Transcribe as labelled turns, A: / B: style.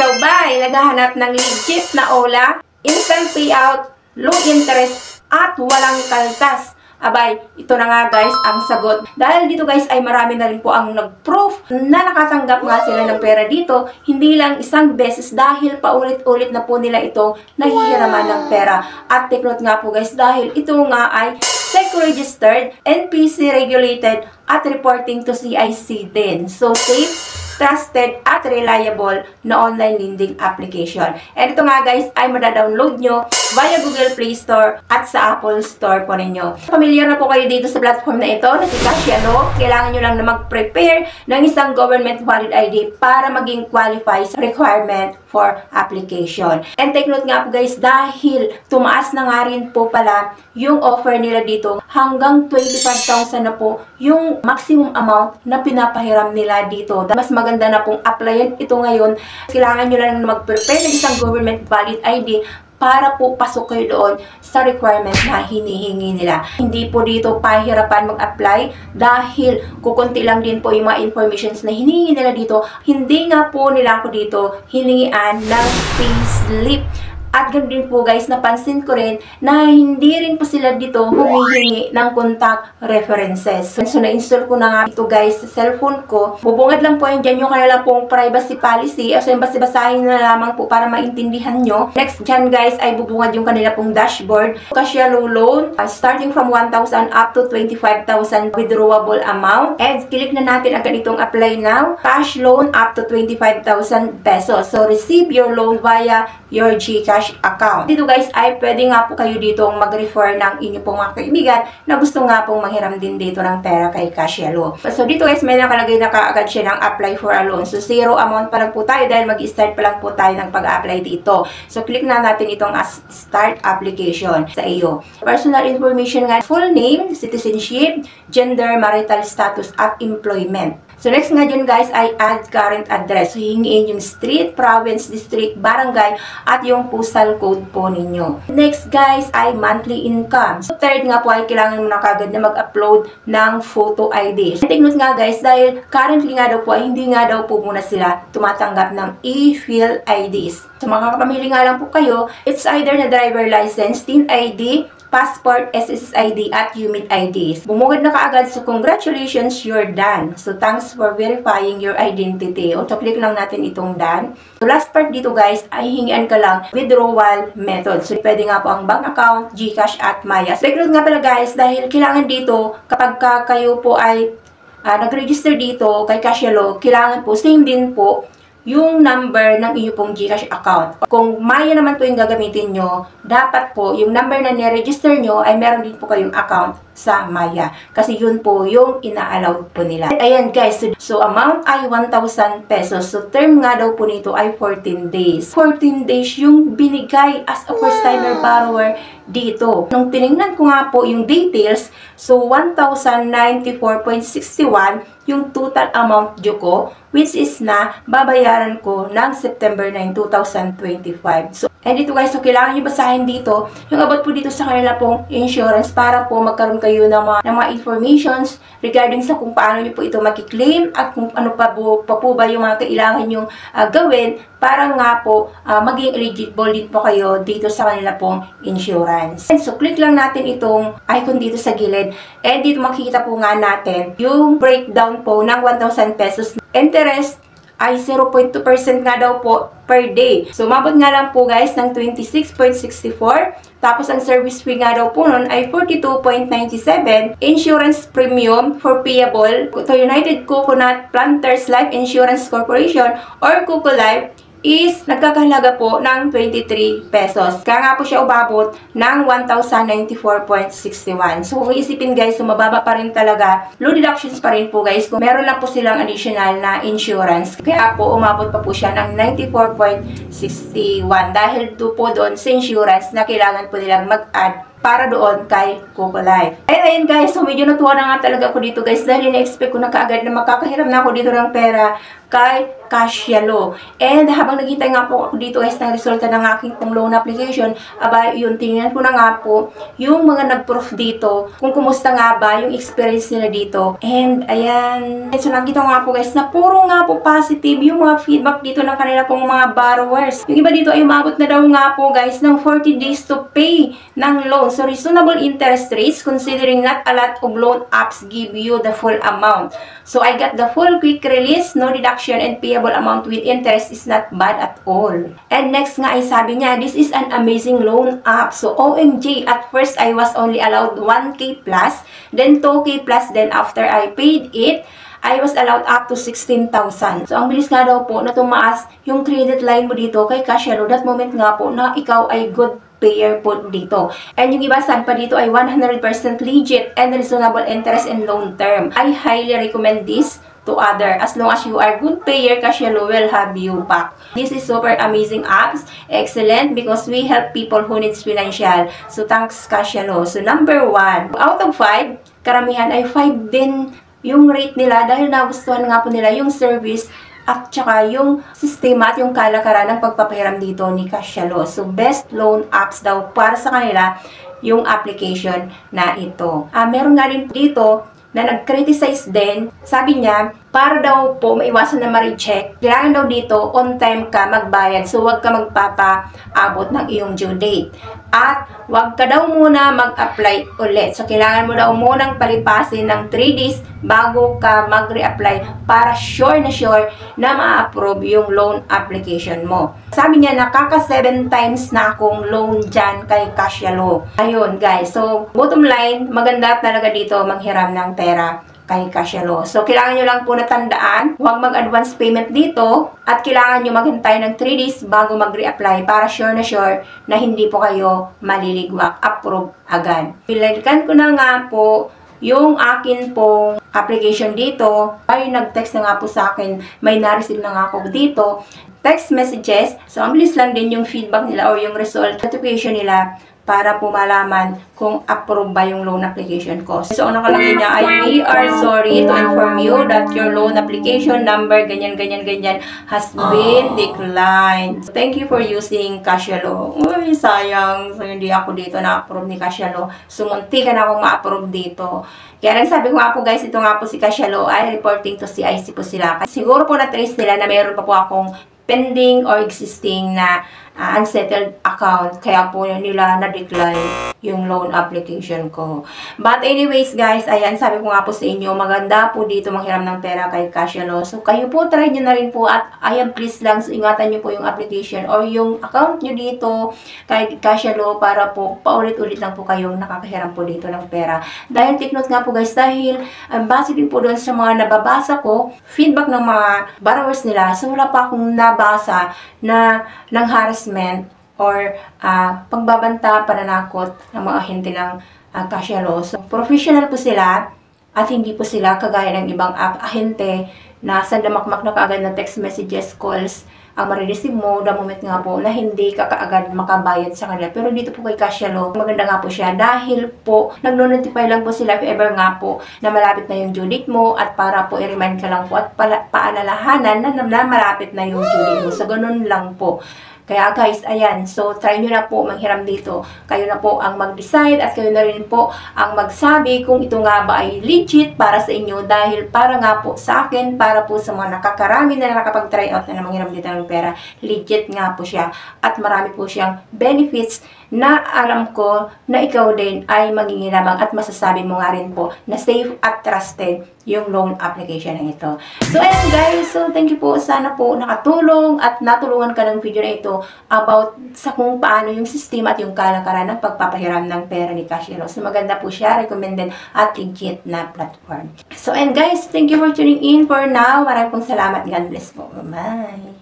A: Ikaw ba ay naghahanap ng legit na OLA, instant payout, low interest, at walang kaltas? Abay, ito na nga guys ang sagot. Dahil dito guys ay marami na rin po ang nag-proof na nakatanggap nga sila ng pera dito. Hindi lang isang beses dahil paulit-ulit na po nila itong nahihiraman ng pera. At take note nga po guys dahil ito nga ay SEC-registered, NPC regulated, at reporting to CIC din. So safe, trusted at reliable na online lending application. And ito nga guys ay madadownload nyo via Google Play Store at sa Apple Store po ninyo. Familiar na po kayo dito sa platform na ito na si Cashialo. Kailangan nyo lang na mag-prepare ng isang government valid ID para maging qualify sa requirement for application. And take note nga po guys dahil tumaas na nga rin po pala yung offer nila dito hanggang 25,000 na po yung maximum amount na pinapahiram nila dito. Mas maganda na pong applyan ito ngayon. Kailangan nyo lang mag-prepare ng isang government valid ID para po pasok kayo doon sa requirement na hinihingi nila. Hindi po dito pahirapan mag-apply dahil kukunti lang din po yung mga informations na hinihingi nila dito. Hindi nga po nila ako dito hiningian ng payslip. At ganoon din po guys, napansin ko rin na hindi rin po sila dito humihingi ng contact references. So na-install ko na nga ito guys sa cellphone ko. Bubungad lang po yan dyan yung kanila pong privacy policy. So yung basi-basahin na lamang po para maintindihan nyo. Next dyan guys ay bubungad yung kanila pong dashboard. Cashialo loan, starting from 1,000 up to 25,000 withdrawable amount. And click na natin agad itong apply now. Cash loan up to 25,000 pesos. So receive your loan via your GCash account. Dito guys ay pwede nga po kayo dito mag-refer ng inyo pong mga kaibigan na gusto nga pong manghiram din dito ng pera kay Cashialo. So dito guys may nakalagay na kaagad siya ng apply for a loan. So zero amount pa lang po tayo dahil mag-start pa lang po tayo ng pag-apply dito. So click na natin itong start application sa iyo. Personal information nga, full name, citizenship, gender, marital status at employment. So next nga dyan guys ay add current address. So hihingiin yung street, province, district, barangay at yung postal code po ninyo. Next guys ay monthly income. So third nga po ay kailangan mo na kagad na mag-upload ng photo ID. Take note nga guys dahil currently nga daw po ay hindi nga daw po muna sila tumatanggap ng e-fill IDs. So makakapamili nga lang po kayo, it's either na driver license, TIN ID, passport, SSID, at UMID IDs. Bumugad na kaagad. So, congratulations, you're done. So, thanks for verifying your identity. So, click lang natin itong done. So, last part dito, guys, ay hingian ka lang withdrawal method. So, pwede nga po ang bank account, GCash, at Maya. So, take nga pala, guys, dahil kailangan dito, kapag kayo po ay nag-register dito kay Cashialo, kailangan po, same din po, yung number ng iyo pong GCash account. Kung Maya naman po yung gagamitin nyo, dapat po yung number na niregister nyo ay meron din po kayong account sa Maya. Kasi yun po yung ina-allowed po nila. Ayan guys, so amount ay 1,000 pesos. So term nga daw po nito ay 14 days. 14 days yung binigay as a first-timer borrower dito. Nung tinignan ko nga po yung details, so 1,094.61 yung total amount due ko, which is na babayaran ko ng September 9, 2025. So, and dito guys, so kailangan nyo basahin dito yung about po dito sa kanila pong insurance para po magkaroon kayo ng mga informations regarding sa kung paano nyo po ito makiklaim at kung ano pa po ba yung mga kailangan nyo gawin para nga po maging eligible din po kayo dito sa kanila pong insurance. And so, click lang natin itong icon dito sa gilid and dito makikita po nga natin yung breakdown po ng 1,000 pesos. Interest ay 0.2% nga daw po per day. So, mabot nga lang po guys ng 26.64. Tapos, ang service fee nga daw po nun ay 42.97. Insurance premium for payable to United Coconut Planters Life Insurance Corporation or Coco Life is nagkakahalaga po ng 23 pesos. Kaya nga po siya umabot ng 1,094.61. So, kung isipin guys, so mababa pa rin talaga. Low deductions pa rin po guys. Kung meron lang po silang additional na insurance. Kaya po, umabot pa po siya ng 94.61. Dahil po doon sa insurance na kailangan po nilang mag-add para doon kay Coco Life. Ayun guys, so medyo natuwa na nga talaga ako dito guys dahil ina-expect ko na kaagad na makakahiram na ako dito ng pera kay Cashflow. And habang naghintay nga po ako dito guys ng resulta ng aking loan application, aba yun, tingnan ko na nga po yung mga nag-proof dito kung kumusta nga ba yung experience nila dito. And ayan, so nakita nga po guys na puro nga po positive yung mga feedback dito ng kanila pong mga borrowers. Yung iba dito ay umabot na daw nga po guys ng 40 days to pay ng loan. So reasonable interest rates considering not a lot of loan apps give you the full amount. So I got the full quick release, no deduction, and payable amount with interest is not bad at all. And next nga ay sabi niya, this is an amazing loan app. So OMG, at first I was only allowed 1K plus, then 2K plus, then after I paid it, I was allowed up to 16,000. So, ang bilis nga daw po na tumaas yung credit line mo dito kay Cashflow. That moment nga po na ikaw ay good payer po dito. And yung iba sabi pa dito ay 100% legit and reasonable interest and long term. I highly recommend this to other. As long as you are good payer, Cashflow will have you back. This is super amazing apps. Excellent because we help people who needs financial. So, thanks Cashflow. So, number 1. Out of 5, karamihan ay 5 din yung rate nila dahil nagustuhan nga po nila yung service at saka yung sistema at yung kalakaran ng pagpapahiram dito ni Cashflow. So, best loan apps daw para sa kanila yung application na ito. Meron nga rin dito na nag-criticize din. Sabi niya, para daw po maiwasan na ma-recheck, kailangan daw dito on time ka magbayad. So, huwag ka magpapaabot ng iyong due date. At huwag ka daw muna mag-apply ulit. So, kailangan mo daw munang palipasin ng 3 days bago ka mag-re-apply para sure na ma-approve yung loan application mo. Sabi niya, nakaka 7 times na akong loan dyan kay Cashflow. Ayun guys. So, bottom line, maganda talaga dito manghiram ng pera kay Cashflow. So, kailangan nyo lang po natandaan, huwag mag-advance payment dito at kailangan nyo maghintay ng 3 days bago mag-re-apply para sure na hindi po kayo maliligwak. Approve agad. Pinalikan ko na nga po yung akin pong application dito. Ay, nag-text na nga po sa akin. May na-receive na nga ako dito. Text messages. So, ang bilis lang din yung feedback nila or yung result notification nila para po malaman kung approve ba yung loan application ko. So, ang nakalagay niya ay, we are sorry to inform you that your loan application number, ganyan, has been declined. So, thank you for using Cashflow. Uy, sayang. So, hindi ako dito na-approve ni Cashflow. So, munti ka na akong ma-approve dito. Kaya nagsabi ko nga po guys, ito nga po si Cashflow ay reporting to CIC po sila. Siguro po na-trace nila na mayroon pa po akong pending or existing na unsettled account. Kaya po nila na-decline yung loan application ko. But anyways guys, ayan, sabi ko nga po sa inyo, maganda po dito manghiram ng pera kay Cashflow. So kayo po, try nyo na rin po at ayan, please lang, so ingatan nyo po yung application or yung account nyo dito kay Cashflow para po paulit-ulit lang po kayong nakakahiram po dito ng pera. Dahil take note nga po guys, dahil base din po doon sa mga nababasa ko, feedback ng mga borrowers nila, so wala pa akong nabasa na ng harassment or pagbabanta, pananakot ng mga ahente ng Cashflow. So, professional po sila at hindi po sila kagaya ng ibang ahente na sandamakmak na kaagad na text messages, calls ang marireceive mo the moment nga po na hindi ka kaagad makabayad sa kanila. Pero dito po kay Cashflow, maganda nga po siya dahil po nagno-notify lang po sila if ever nga po na malapit na yung due date mo at para po i-remind ka lang po at paalalahanan na malapit na yung due date mo. So, ganun lang po. Kaya guys, ayan, so try nyo na po manghiram dito. Kayo na po ang mag-decide at kayo na rin po ang magsabi kung ito nga ba ay legit para sa inyo dahil para nga po sa akin, para po sa mga nakakarami na nakapag-try out na manghiram dito ng pera, legit nga po siya at marami po siyang benefits na alam ko na ikaw din ay manginginabang at masasabi mo nga rin po na safe at trusted yung loan application na ito. So, ayan guys. So, thank you po. Sana po nakatulong at natulungan ka ng video na ito about sa kung paano yung sistema at yung kalakaran ng pagpapahiram ng pera ni Cashflow. So, maganda po siya. Recommended at legit na platform. So, and guys, thank you for tuning in for now. Maraming pong salamat. God bless po. Bye-bye.